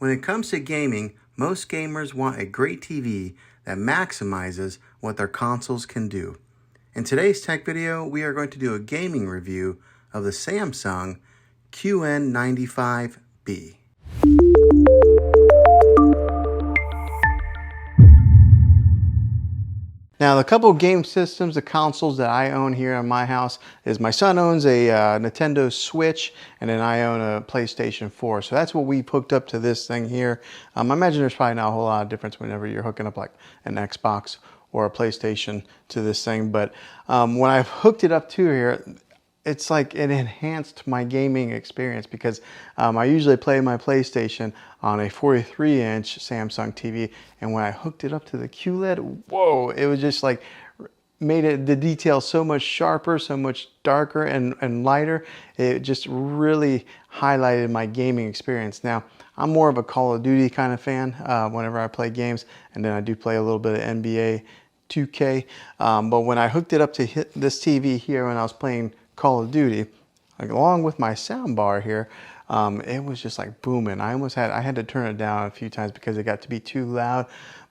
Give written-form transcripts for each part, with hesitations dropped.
When it comes to gaming, most gamers want a great TV that maximizes what their consoles can do. In today's tech video, we are going to do a gaming review of the Samsung QN95B. Now, the couple game systems, the consoles that I own here in my house is my son owns a Nintendo Switch, and then I own a PlayStation 4. So that's what we've hooked up to this thing here. I imagine there's probably not a whole lot of difference whenever you're hooking up like an Xbox or a PlayStation to this thing. But when I've hooked it up to here, it's like it enhanced my gaming experience because I usually play my PlayStation on a 43-inch Samsung TV, and when I hooked it up to the QLED, whoa, it was just like made it the details so much sharper, so much darker and lighter. It just really highlighted my gaming experience. Now, I'm more of a Call of Duty kind of fan whenever I play games, and then I do play a little bit of NBA 2K. But when I hooked it up to this TV here when I was playing Call of Duty, like, along with my sound bar here, it was just like booming. I had to turn it down a few times because it got to be too loud.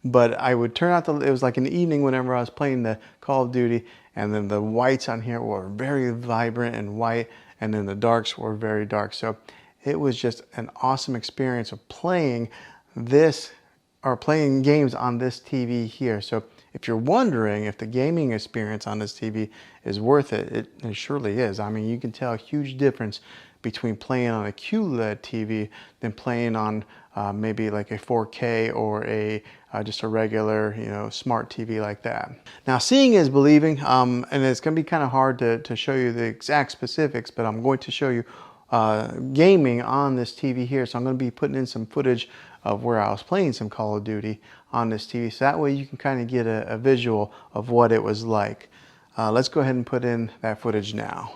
But I would turn out it was like in the evening whenever I was playing the Call of Duty, and then the whites on here were very vibrant and white, and then the darks were very dark. So it was just an awesome experience of playing this, or playing games on this TV here. So if you're wondering if the gaming experience on this TV is worth it, it surely is. I mean, you can tell a huge difference between playing on a QLED TV than playing on maybe like a 4K or just a regular, smart TV like that. Now, seeing is believing, and it's going to be kind of hard to show you the exact specifics, but I'm going to show you gaming on this TV here. So I'm going to be putting in some footage of where I was playing some Call of Duty on this TV, so that way you can kind of get a visual of what it was like. Let's go ahead and put in that footage now.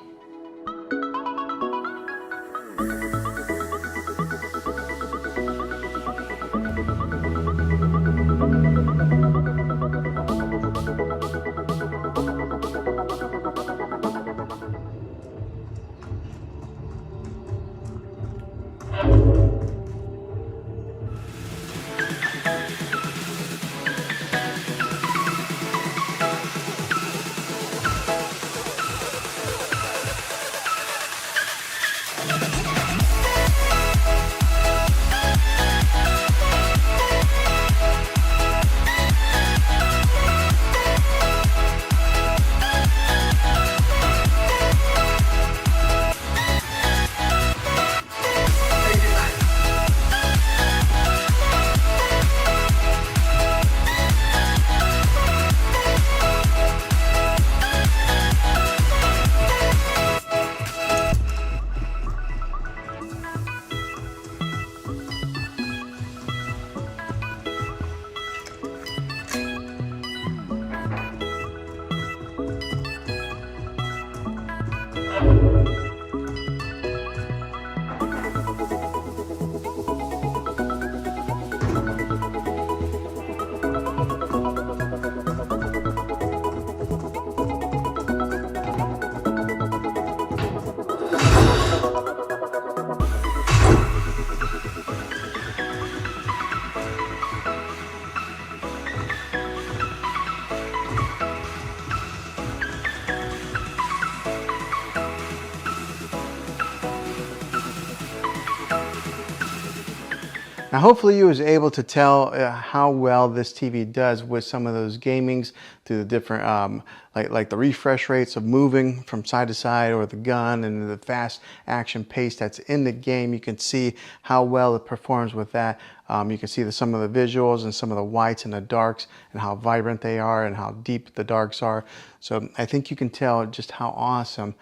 Now, hopefully you was able to tell how well this TV does with some of those gamings through the different, like the refresh rates of moving from side to side, or the gun, and the fast action pace that's in the game. You can see how well it performs with that. You can see some of the visuals and some of the whites and the darks and how vibrant they are and how deep the darks are. So I think you can tell just how awesome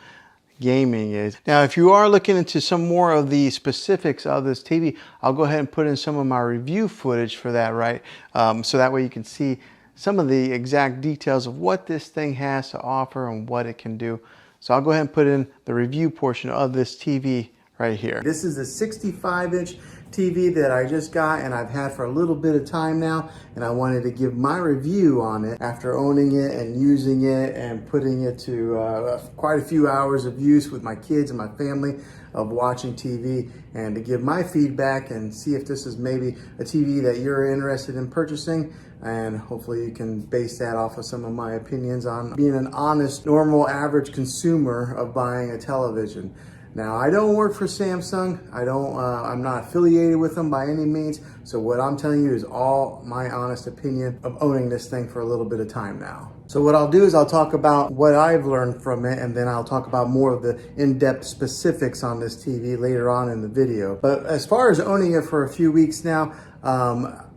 gaming is. Now, if you are looking into some more of the specifics of this TV, I'll go ahead and put in some of my review footage for that, right? So that way you can see some of the exact details of what this thing has to offer and what it can do. So I'll go ahead and put in the review portion of this TV right here. This is a 65-inch TV that I just got and I've had for a little bit of time now, and I wanted to give my review on it after owning it and using it and putting it to quite a few hours of use with my kids and my family of watching TV, and to give my feedback and see if this is maybe a TV that you're interested in purchasing, and hopefully you can base that off of some of my opinions on being an honest, normal, average consumer of buying a television. Now, I don't work for Samsung. I'm not affiliated with them by any means. So what I'm telling you is all my honest opinion of owning this thing for a little bit of time now. So what I'll do is I'll talk about what I've learned from it, and then I'll talk about more of the in-depth specifics on this TV later on in the video. But as far as owning it for a few weeks now,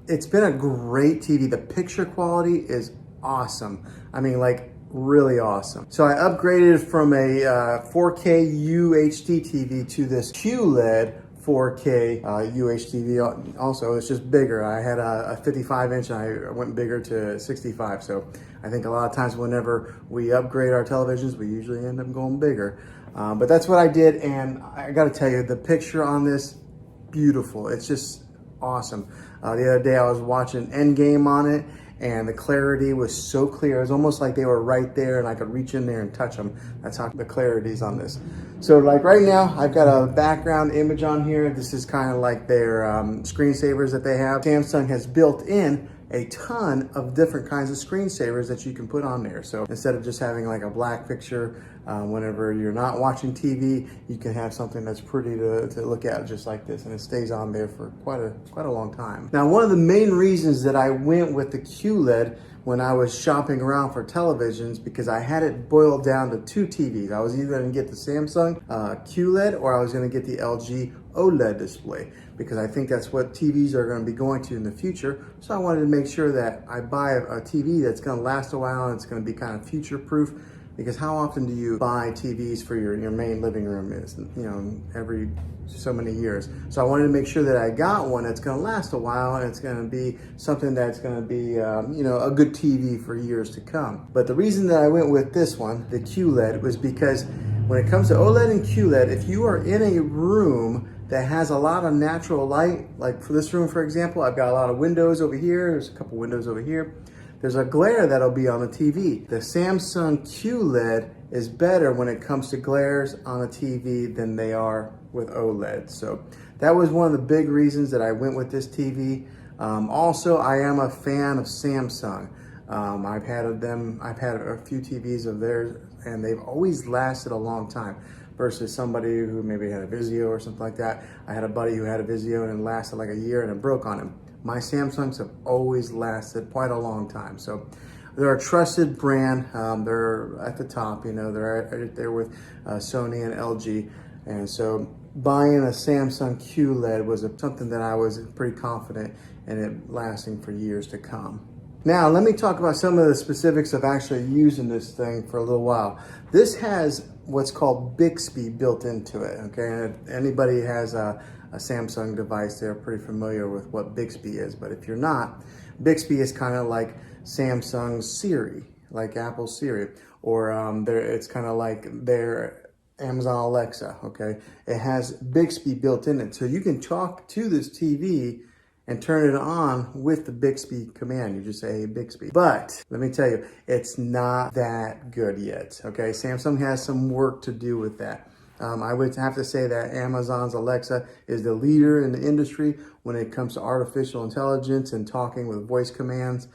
it's been a great TV. The picture quality is awesome. I mean, like, really awesome. So I upgraded from a 4K UHD TV to this QLED 4K UHD. Also, it's just bigger. I had a 55 inch and I went bigger to 65. So I think a lot of times whenever we upgrade our televisions, we usually end up going bigger. But that's what I did, and I gotta tell you, the picture on this, beautiful. It's just awesome. The other day I was watching Endgame on it, and the clarity was so clear. It was almost like they were right there and I could reach in there and touch them. That's how the clarity is on this. So like right now, I've got a background image on here. This is kind of like their screensavers that they have. Samsung has built in a ton of different kinds of screensavers that you can put on there. So instead of just having like a black picture, whenever you're not watching TV, you can have something that's pretty to look at just like this, and it stays on there for quite a long time. Now, one of the main reasons that I went with the QLED when I was shopping around for televisions, because I had it boiled down to two TVs. I was either going to get the Samsung QLED or I was going to get the LG OLED display, because I think that's what TVs are going to be going to in the future. So I wanted to make sure that I buy a TV that's going to last a while and it's going to be kind of future proof, because how often do you buy TVs for your main living room? Is, you know, every so many years. So I wanted to make sure that I got one that's going to last a while and it's going to be something that's going to be, you know, a good TV for years to come. But the reason that I went with this one, the QLED, was because when it comes to OLED and QLED, if you are in a room that has a lot of natural light, like for this room, for example, I've got a lot of windows over here. There's a couple windows over here. There's a glare that'll be on the TV. The Samsung QLED is better when it comes to glares on a TV than they are with OLED. So that was one of the big reasons that I went with this TV. Also, I am a fan of Samsung. I've had a few TVs of theirs, and they've always lasted a long time, versus somebody who maybe had a Vizio or something like that. I had a buddy who had a Vizio and it lasted like a year and it broke on him. My Samsungs have always lasted quite a long time. So they're a trusted brand. They're at the top, you know, they're right there with Sony and LG. And so buying a Samsung QLED was something that I was pretty confident in it lasting for years to come. Now, let me talk about some of the specifics of actually using this thing for a little while. This has what's called Bixby built into it, okay? And anybody has a Samsung device, they're pretty familiar with what Bixby is. But if you're not, Bixby is kind of like Samsung's Siri, like Apple's Siri, or it's kind of like their Amazon Alexa, okay? It has Bixby built in it. So you can talk to this TV and turn it on with the Bixby command. You just say, hey, Bixby. But let me tell you, it's not that good yet, okay? Samsung has some work to do with that. I would have to say that Amazon's Alexa is the leader in the industry when it comes to artificial intelligence and talking with voice commands.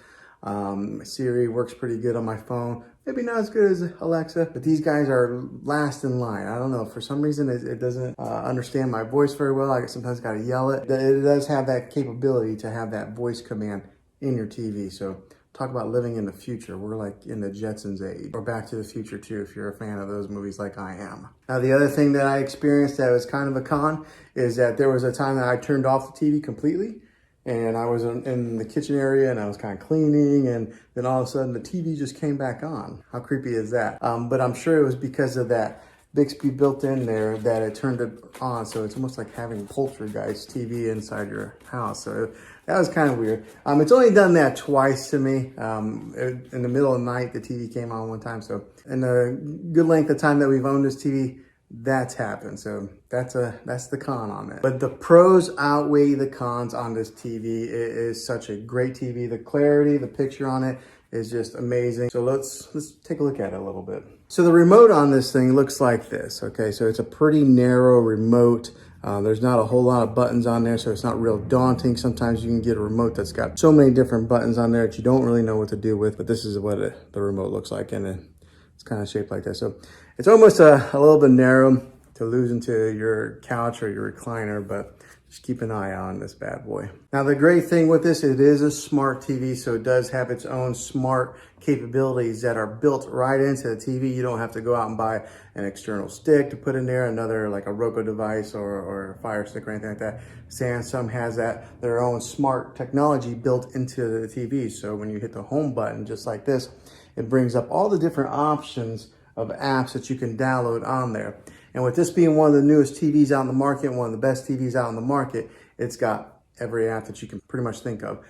Siri works pretty good on my phone. Maybe not as good as Alexa, but these guys are last in line. I don't know, for some reason it doesn't understand my voice very well. I sometimes got to yell it. It does have that capability to have that voice command in your TV. So talk about living in the future. We're like in the Jetsons age, or Back to the Future too, if you're a fan of those movies like I am. Now, the other thing that I experienced that was kind of a con is that there was a time that I turned off the TV completely, and I was in the kitchen area and I was kind of cleaning, and then all of a sudden the TV just came back on. How creepy is that? But I'm sure it was because of that Bixby built in there that it turned it on. So it's almost like having Poltergeist TV inside your house. So that was kind of weird. It's only done that twice to me. In the middle of the night, the TV came on one time. So in the good length of time that we've owned this TV, that's happened. So that's the con on it. But the pros outweigh the cons on this TV. It is such a great TV. The clarity, the picture on it is just amazing. So let's take a look at it a little bit. So the remote on this thing looks like this. Okay, so it's a pretty narrow remote. There's not a whole lot of buttons on there, so it's not real daunting. Sometimes you can get a remote that's got so many different buttons on there that you don't really know what to do with, but this is what the remote looks like, and it's kind of shaped like that. So it's almost a little bit narrow to lose into your couch or your recliner, but just keep an eye on this bad boy. Now, the great thing with this, it is a smart TV, so it does have its own smart capabilities that are built right into the TV. You don't have to go out and buy an external stick to put in there, another like a Roku device or a Fire Stick or anything like that. Samsung has their own smart technology built into the TV. So when you hit the home button, just like this, it brings up all the different options of apps that you can download on there. And with this being one of the newest TVs out in the market, one of the best TVs out in the market, it's got every app that you can pretty much think of.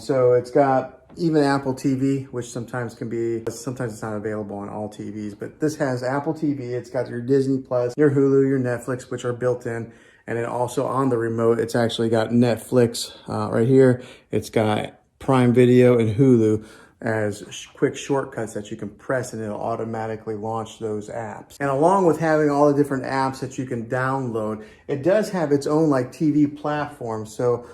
So it's got even Apple TV, which sometimes it's not available on all TVs, but this has Apple TV. It's got your Disney Plus, your Hulu, your Netflix, which are built in. And then also on the remote, it's actually got Netflix right here. It's got Prime Video and Hulu as quick shortcuts that you can press, and it'll automatically launch those apps. And along with having all the different apps that you can download, it does have its own like TV platform. So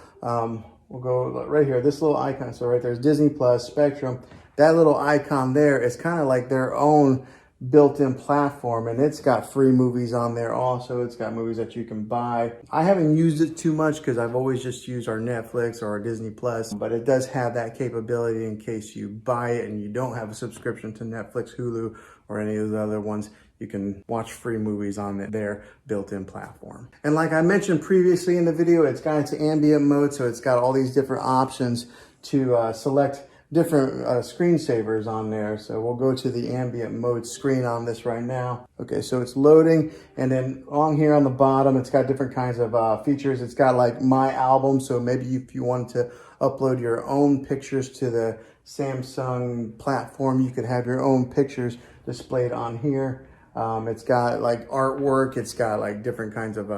we'll go right here, this little icon. So right there's Disney Plus, Spectrum. That little icon there is kind of like their own built-in platform, and it's got free movies on there also. It's got movies that you can buy. I haven't used it too much because I've always just used our Netflix or our Disney Plus, but it does have that capability in case you buy it and you don't have a subscription to Netflix, Hulu, or any of the other ones. You can watch free movies on their built-in platform. And like I mentioned previously in the video, it's got its ambient mode, so it's got all these different options to select different screensavers on there. So we'll go to the ambient mode screen on this right now. Okay, so it's loading, and then on here on the bottom, it's got different kinds of features. It's got like My Album, so maybe if you wanted to upload your own pictures to the Samsung platform, you could have your own pictures displayed on here. It's got like artwork. It's got like different kinds of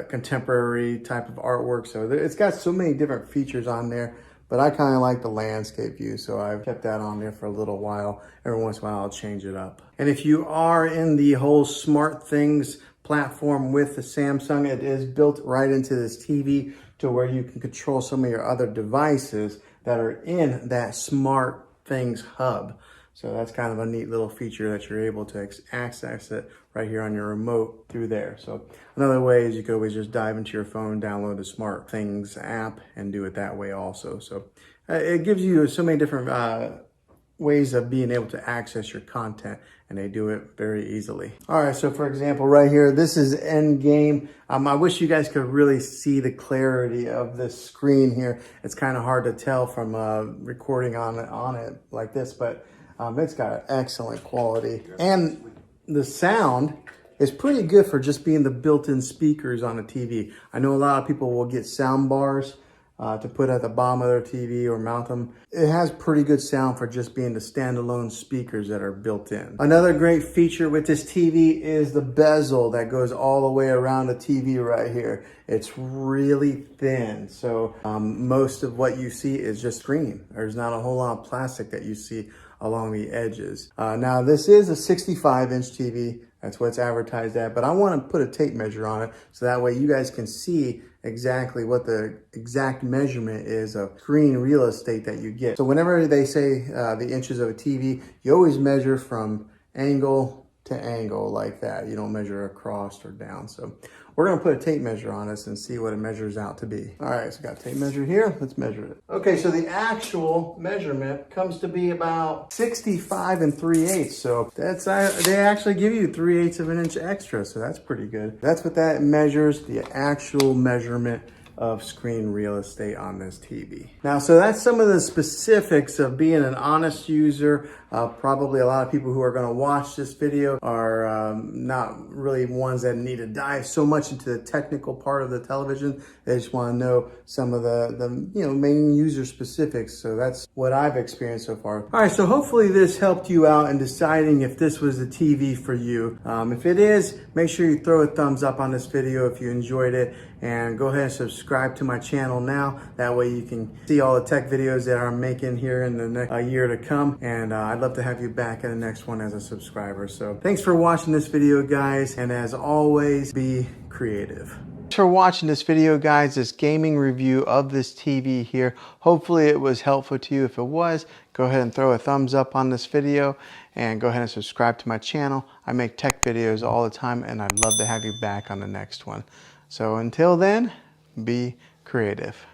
contemporary type of artwork. So it's got so many different features on there. But I kind of like the landscape view, so I've kept that on there for a little while. Every once in a while, I'll change it up. And if you are in the whole smart things platform with the Samsung, it is built right into this TV to where you can control some of your other devices that are in that smart things hub. So that's kind of a neat little feature that you're able to access it right here on your remote through there. So another way is you could always just dive into your phone, download the Smart Things app, and do it that way also. So it gives you so many different ways of being able to access your content, and they do it very easily. All right, so for example, right here, this is Endgame. I wish you guys could really see the clarity of this screen here. It's kind of hard to tell from recording on it like this, but it's got excellent quality, and the sound is pretty good for just being the built-in speakers on a TV. I know a lot of people will get sound bars to put at the bottom of their TV or mount them. It has pretty good sound for just being the standalone speakers that are built in. Another great feature with this TV is the bezel that goes all the way around the TV right here. It's really thin, so most of what you see is just screen. There's not a whole lot of plastic that you see along the edges. Now this is a 65-inch TV. That's what it's advertised at, but I want to put a tape measure on it so that way you guys can see exactly what the exact measurement is of screen real estate that you get. So whenever they say the inches of a TV, you always measure from angle to angle like that. You don't measure across or down. So we're gonna put a tape measure on this and see what it measures out to be. All right, so got a tape measure here. Let's measure it. Okay, so the actual measurement comes to be about 65 3/8. So that's, they actually give you 3/8 of an inch extra. So that's pretty good. That's what that measures, the actual measurement of screen real estate on this TV. Now, so that's some of the specifics of being an honest user. Probably a lot of people who are gonna watch this video are not really ones that need to dive so much into the technical part of the television. They just want to know some of the main user specifics. So that's what I've experienced so far. All right, so hopefully this helped you out in deciding if this was the TV for you. If it is, make sure you throw a thumbs up on this video if you enjoyed it, and go ahead and subscribe to my channel now. That way you can see all the tech videos that I'm making here in the next year to come. And I'd love to have you back in the next one as a subscriber. So thanks for watching this video, guys. And as always, be creative. Thanks for watching this video, guys, this gaming review of this TV here. Hopefully it was helpful to you. If it was, go ahead and throw a thumbs up on this video and go ahead and subscribe to my channel. I make tech videos all the time, and I'd love to have you back on the next one. So until then, be creative.